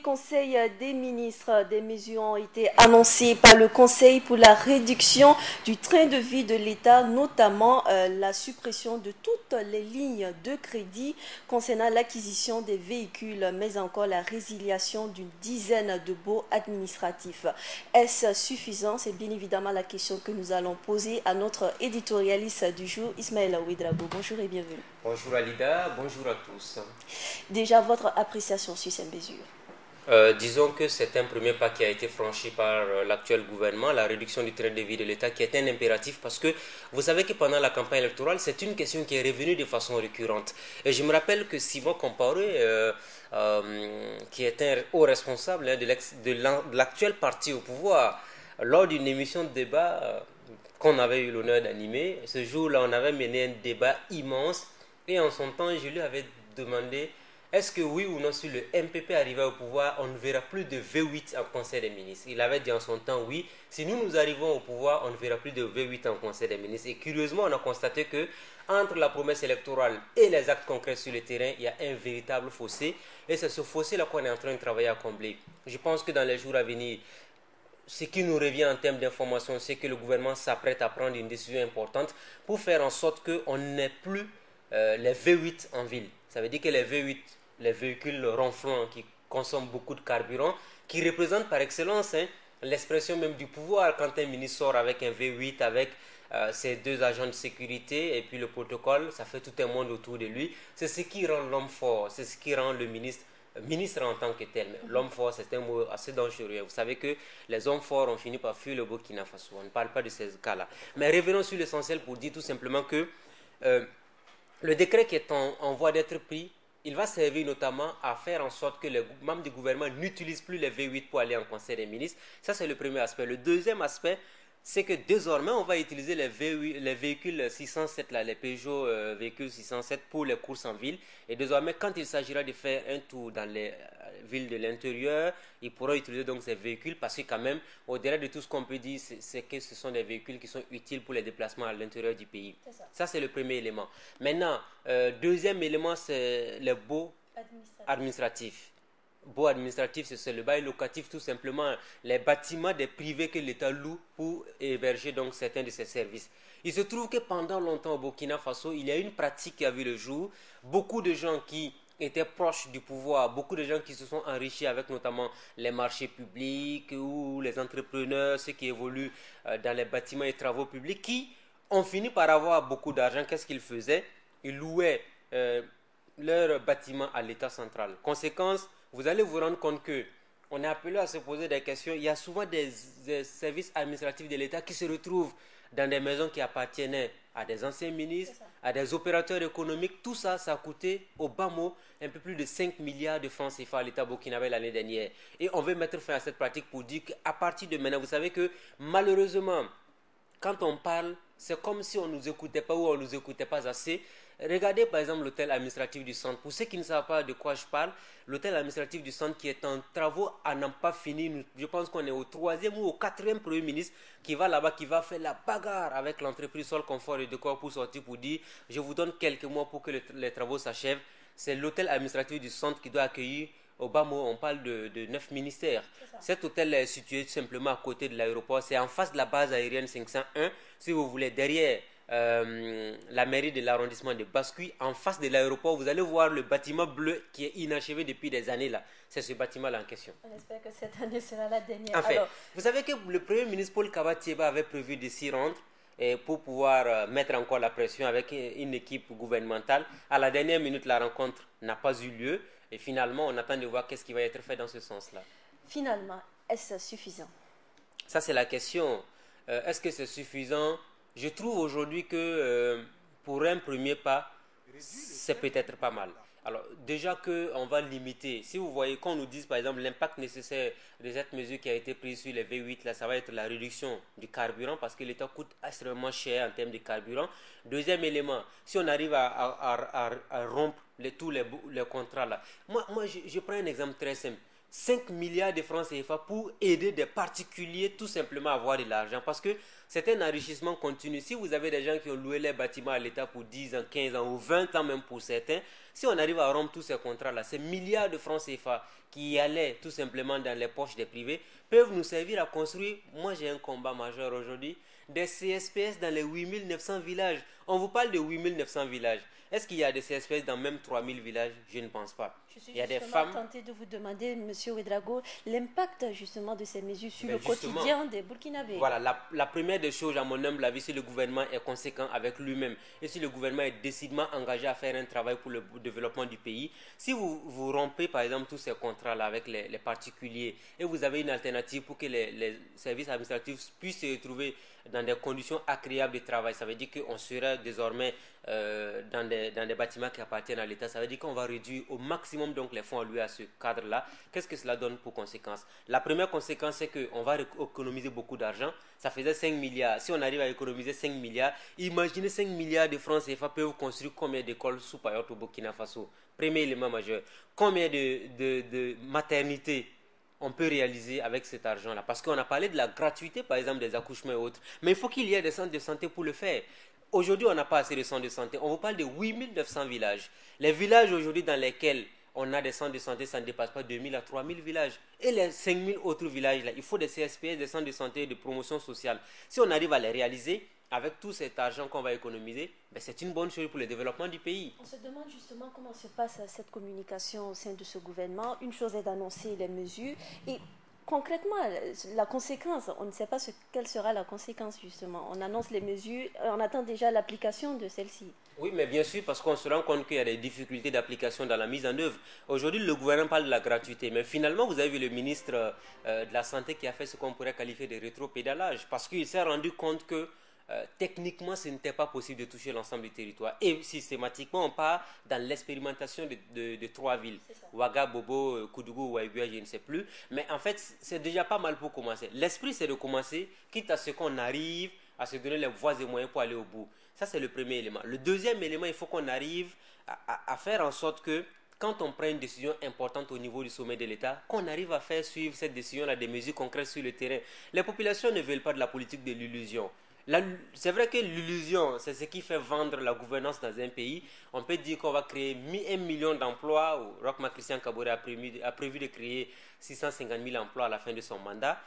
Conseil des ministres, des mesures ont été annoncées par le Conseil pour la réduction du train de vie de l'État, notamment la suppression de toutes les lignes de crédit concernant l'acquisition des véhicules, mais encore la résiliation d'une dizaine de baux administratifs. Est-ce suffisant? C'est bien évidemment la question que nous allons poser à notre éditorialiste du jour, Ismaël Ouedraogo. Bonjour et bienvenue. Bonjour Alida, bonjour à tous. Déjà, votre appréciation sur ces mesures? Disons que c'est un premier pas qui a été franchi par l'actuel gouvernement, la réduction du train de vie de l'État, qui est un impératif parce que vous savez que pendant la campagne électorale, c'est une question qui est revenue de façon récurrente. Et je me rappelle que Simon Compaoré, qui est un haut responsable de l'actuel parti au pouvoir, lors d'une émission de débat qu'on avait eu l'honneur d'animer, ce jour-là, on avait mené un débat immense et en son temps, je lui avais demandé: est-ce que oui ou non, si le MPP arrivait au pouvoir, on ne verra plus de V8 en Conseil des ministres? Il avait dit en son temps oui. Si nous arrivons au pouvoir, on ne verra plus de V8 en Conseil des ministres. Et curieusement, on a constaté que entre la promesse électorale et les actes concrets sur le terrain, il y a un véritable fossé. Et c'est ce fossé-là qu'on est en train de travailler à combler. Je pense que dans les jours à venir, ce qui nous revient en termes d'information, c'est que le gouvernement s'apprête à prendre une décision importante pour faire en sorte qu'on n'ait plus les V8 en ville. Ça veut dire que les V8, les véhicules ronflants qui consomment beaucoup de carburant, qui représentent par excellence l'expression même du pouvoir. Quand un ministre sort avec un V8, avec ses deux agents de sécurité et puis le protocole, ça fait tout un monde autour de lui. C'est ce qui rend l'homme fort, c'est ce qui rend le ministre en tant que tel. L'homme fort, c'est un mot assez dangereux. Vous savez que les hommes forts ont fini par fuir le Burkina Faso. On ne parle pas de ces cas-là. Mais revenons sur l'essentiel pour dire tout simplement que le décret qui est en voie d'être pris, il va servir notamment à faire en sorte que les membres du gouvernement n'utilisent plus les V8 pour aller en Conseil des ministres. Ça, c'est le premier aspect. Le deuxième aspect, c'est que désormais, on va utiliser les véhicules 607, là, les Peugeot véhicules 607 pour les courses en ville. Et désormais, quand il s'agira de faire un tour dans les villes de l'intérieur, ils pourront utiliser donc ces véhicules parce que quand même, au-delà de tout ce qu'on peut dire, c'est que ce sont des véhicules qui sont utiles pour les déplacements à l'intérieur du pays. Ça, c'est le premier élément. Maintenant, deuxième élément, c'est les baux administratifs. Beau administratif, c'est le bail locatif, tout simplement les bâtiments des privés que l'État loue pour héberger donc certains de ses services. Il se trouve que pendant longtemps au Burkina Faso, il y a une pratique qui a vu le jour. Beaucoup de gens qui étaient proches du pouvoir, beaucoup de gens qui se sont enrichis avec notamment les marchés publics ou les entrepreneurs, ceux qui évoluent dans les bâtiments et travaux publics, qui ont fini par avoir beaucoup d'argent. Qu'est-ce qu'ils faisaient? Ils louaient leurs bâtiments à l'État central. Conséquence, vous allez vous rendre compte que on est appelé à se poser des questions. Il y a souvent des services administratifs de l'État qui se retrouvent dans des maisons qui appartenaient à des anciens ministres, à des opérateurs économiques. Tout ça, ça a coûté au bas mot un peu plus de 5 milliards de francs CFA à l'État burkinabé l'année dernière. Et on veut mettre fin à cette pratique pour dire qu'à partir de maintenant, vous savez que malheureusement, quand on parle, c'est comme si on ne nous écoutait pas ou on ne nous écoutait pas assez. Regardez par exemple l'hôtel administratif du centre. Pour ceux qui ne savent pas de quoi je parle, l'hôtel administratif du centre qui est en travaux à n'en pas finir. Je pense qu'on est au 3e ou au 4e Premier ministre qui va là-bas, qui va faire la bagarre avec l'entreprise Sol Confort et Décor pour sortir pour dire: je vous donne quelques mois pour que les travaux s'achèvent. C'est l'hôtel administratif du centre qui doit accueillir, au bas mot, on parle de 9 ministères. Cet hôtel est situé tout simplement à côté de l'aéroport. C'est en face de la base aérienne 501, si vous voulez, derrière la mairie de l'arrondissement de Bascui. En face de l'aéroport, vous allez voir le bâtiment bleu qui est inachevé depuis des années là. C'est ce bâtiment-là en question. On espère que cette année sera la dernière. En fait, vous savez que le Premier ministre Paul Kabatieba avait prévu de s'y rendre pour pouvoir mettre encore la pression avec une équipe gouvernementale. À la dernière minute, la rencontre n'a pas eu lieu. Et finalement, on attend de voir qu'est-ce qui va être fait dans ce sens-là. Finalement, est-ce suffisant? Ça, c'est la question. Est-ce que c'est suffisant? Je trouve aujourd'hui que pour un premier pas, c'est peut-être pas mal. Alors, déjà qu'on va limiter, si vous voyez qu'on nous dise par exemple l'impact nécessaire de cette mesure qui a été prise sur les V8, là, ça va être la réduction du carburant parce que l'État coûte extrêmement cher en termes de carburant. Deuxième élément, si on arrive à rompre tous les contrats là, moi je prends un exemple très simple. 5 milliards de francs CFA pour aider des particuliers tout simplement à avoir de l'argent parce que c'est un enrichissement continu. Si vous avez des gens qui ont loué les bâtiments à l'État pour 10 ans, 15 ans ou 20 ans même pour certains, Si on arrive à rompre tous ces contrats-là, ces milliards de francs CFA qui allaient tout simplement dans les poches des privés peuvent nous servir à construire, moi j'ai un combat majeur aujourd'hui, des CSPS dans les 8900 villages. On vous parle de 8900 villages. Est-ce qu'il y a des CSPS dans même 3000 villages? Je ne pense pas. Je suis Il y a des justement femmes... tentée de vous demander, M. Ouedraogo, l'impact justement de ces mesures sur le justement, quotidien des Burkinabés. Voilà, la première des choses, à mon humble avis, si le gouvernement est conséquent avec lui-même et si le gouvernement est décidément engagé à faire un travail pour le développement du pays, si vous rompez par exemple tous ces contrats-là avec les particuliers et vous avez une alternative pour que les services administratifs puissent se retrouver dans des conditions agréables de travail, ça veut dire qu'on sera désormais dans des bâtiments qui appartiennent à l'État, ça veut dire qu'on va réduire au maximum donc les fonds alloués à ce cadre-là. Qu'est-ce que cela donne pour conséquence? La première conséquence, c'est qu'on va économiser beaucoup d'argent. Ça faisait 5 milliards. Si on arrive à économiser 5 milliards, imaginez 5 milliards de francs CFA peuvent construire combien d'écoles sous paillotes au Burkina Faso? Premier élément majeur. Combien de maternités on peut réaliser avec cet argent-là? Parce qu'on a parlé de la gratuité, par exemple, des accouchements et autres. Mais il faut qu'il y ait des centres de santé pour le faire. Aujourd'hui, on n'a pas assez de centres de santé. On vous parle de 8900 villages. Les villages aujourd'hui dans lesquels on a des centres de santé, ça ne dépasse pas 2000 à 3000 villages. Et les 5000 autres villages, là, il faut des CSPS, des centres de santé et de promotion sociale. Si on arrive à les réaliser, avec tout cet argent qu'on va économiser, ben c'est une bonne chose pour le développement du pays. On se demande justement comment se passe cette communication au sein de ce gouvernement. Une chose est d'annoncer les mesures et concrètement, la conséquence, on ne sait pas quelle sera la conséquence justement. On annonce les mesures, on attend déjà l'application de celles-ci. Oui, mais bien sûr, parce qu'on se rend compte qu'il y a des difficultés d'application dans la mise en œuvre. Aujourd'hui, le gouvernement parle de la gratuité, mais finalement, vous avez vu le ministre de la Santé qui a fait ce qu'on pourrait qualifier de rétropédalage, parce qu'il s'est rendu compte que techniquement, ce n'était pas possible de toucher l'ensemble du territoire. Et systématiquement, on part dans l'expérimentation de 3 villes. Ouaga, Bobo, Koudougou, Ouaïbia, je ne sais plus. Mais en fait, c'est déjà pas mal pour commencer. L'esprit, c'est de commencer, quitte à ce qu'on arrive à se donner les voies et moyens pour aller au bout. Ça, c'est le premier élément. Le deuxième élément, il faut qu'on arrive à faire en sorte que quand on prend une décision importante au niveau du sommet de l'État, qu'on arrive à faire suivre cette décision-là des mesures concrètes sur le terrain. Les populations ne veulent pas de la politique de l'illusion. C'est vrai que l'illusion, c'est ce qui fait vendre la gouvernance dans un pays. On peut dire qu'on va créer 1 million d'emplois. Rochma Christian Kabore a prévu de créer 650 000 emplois à la fin de son mandat.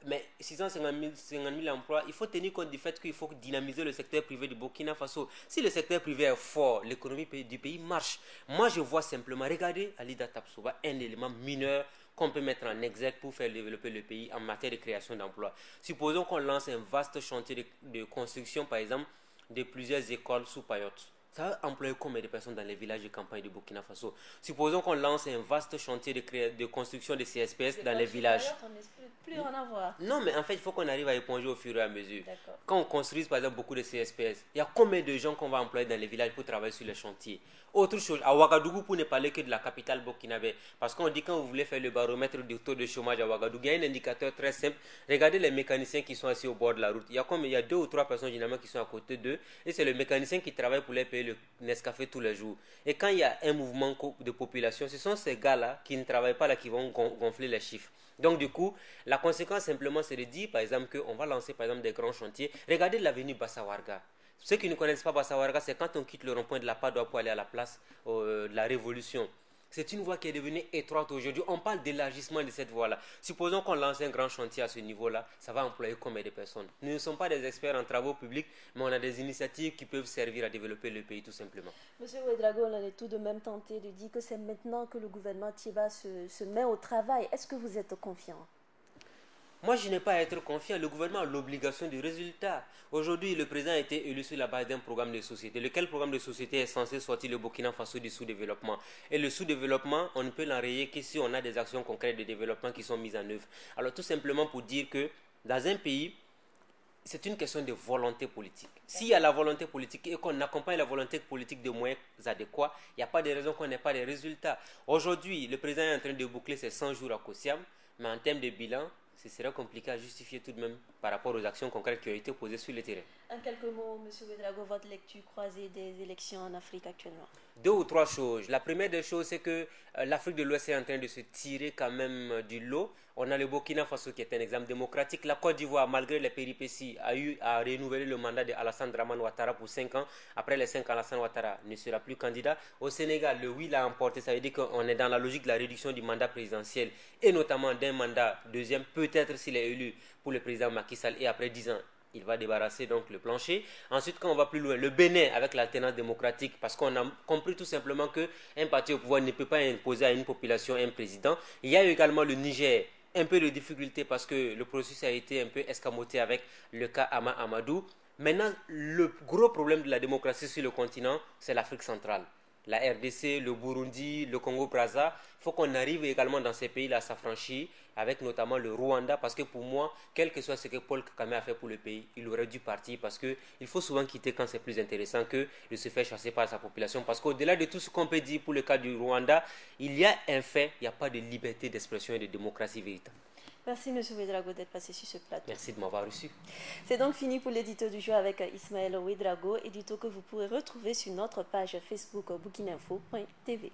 Mais 650 000 emplois, il faut tenir compte du fait qu'il faut dynamiser le secteur privé du Burkina Faso. Si le secteur privé est fort, l'économie du pays marche. Moi, je vois simplement, regardez Alida Tapsouba, un élément mineur qu'on peut mettre en exergue pour faire développer le pays en matière de création d'emplois. Supposons qu'on lance un vaste chantier de construction, par exemple, de plusieurs écoles sous paillotes. Ça va employer combien de personnes dans les villages de campagne de Burkina Faso? Supposons qu'on lance un vaste chantier de construction de CSPS dans les villages. On n'espère plus en avoir. Non, mais en fait, il faut qu'on arrive à éponger au fur et à mesure. Quand on construise, par exemple, beaucoup de CSPS, il y a combien de gens qu'on va employer dans les villages pour travailler sur les chantiers? Autre chose, à Ouagadougou, pour ne parler que de la capitale burkinabé, parce qu'on dit quand vous voulez faire le baromètre du taux de chômage à Ouagadougou, il y a un indicateur très simple. Regardez les mécaniciens qui sont assis au bord de la route. Il y a 2 ou 3 personnes généralement qui sont à côté d'eux, et c'est le mécanicien qui travaille pour les payer le Nescafé tous les jours. Et quand il y a un mouvement de population, ce sont ces gars-là qui ne travaillent pas là qui vont gonfler les chiffres. Donc du coup, la conséquence simplement c'est de dire par exemple qu'on va lancer par exemple des grands chantiers. Regardez l'avenue Bassawarga. Ceux qui ne connaissent pas Bassawarga, c'est quand on quitte le rond-point de la Padoua pour aller à la place de la Révolution. C'est une voie qui est devenue étroite aujourd'hui. On parle d'élargissement de cette voie-là. Supposons qu'on lance un grand chantier à ce niveau-là, ça va employer combien de personnes? Nous ne sommes pas des experts en travaux publics, mais on a des initiatives qui peuvent servir à développer le pays tout simplement. Monsieur Ouedraogo, on est tout de même tenté de dire que c'est maintenant que le gouvernement Tiba se met au travail. Est-ce que vous êtes confiant? Moi, je n'ai pas à être confiant. Le gouvernement a l'obligation du résultat. Aujourd'hui, le président a été élu sur la base d'un programme de société. Lequel programme de société est censé sortir le Burkina Faso du sous-développement? Et le sous-développement, on ne peut l'enrayer que si on a des actions concrètes de développement qui sont mises en œuvre. Alors, tout simplement pour dire que dans un pays, c'est une question de volonté politique. S'il y a la volonté politique et qu'on accompagne la volonté politique de moyens adéquats, il n'y a pas de raison qu'on n'ait pas de résultats. Aujourd'hui, le président est en train de boucler ses 100 jours à Kossiam, mais en termes de bilan, ce serait compliqué à justifier tout de même par rapport aux actions concrètes qui ont été posées sur le terrain. En quelques mots, M. Ouedraogo, votre lecture croisée des élections en Afrique actuellement? 2 ou 3 choses. La première des choses, c'est que l'Afrique de l'Ouest est en train de se tirer quand même du lot. On a le Burkina Faso qui est un exemple démocratique. La Côte d'Ivoire, malgré les péripéties, a eu à renouveler le mandat de Alassane Dramane Ouattara pour 5 ans. Après les 5 ans, Alassane Ouattara ne sera plus candidat. Au Sénégal, le oui l'a emporté. Ça veut dire qu'on est dans la logique de la réduction du mandat présidentiel et notamment d'un mandat deuxième, peut-être s'il est élu pour le président Macky Sall et après 10 ans. Il va débarrasser donc le plancher. Ensuite, quand on va plus loin, le Bénin avec l'alternance démocratique, parce qu'on a compris tout simplement qu'un parti au pouvoir ne peut pas imposer à une population un président. Il y a également le Niger, un peu de difficulté parce que le processus a été un peu escamoté avec le cas Ama Amadou. Maintenant, le gros problème de la démocratie sur le continent, c'est l'Afrique centrale. La RDC, le Burundi, le Congo-Brazza. Il faut qu'on arrive également dans ces pays-là à s'affranchir, avec notamment le Rwanda, parce que pour moi, quel que soit ce que Paul Kagame a fait pour le pays, il aurait dû partir, parce qu'il faut souvent quitter quand c'est plus intéressant que de se faire chasser par sa population. Parce qu'au-delà de tout ce qu'on peut dire pour le cas du Rwanda, il y a un fait, il n'y a pas de liberté d'expression et de démocratie véritable. Merci M. Ouedraogo d'être passé sur ce plateau. Merci de m'avoir reçu. C'est donc fini pour l'édito du jour avec Ismaël Ouedraogo, édito que vous pourrez retrouver sur notre page Facebook bookinginfo.tv.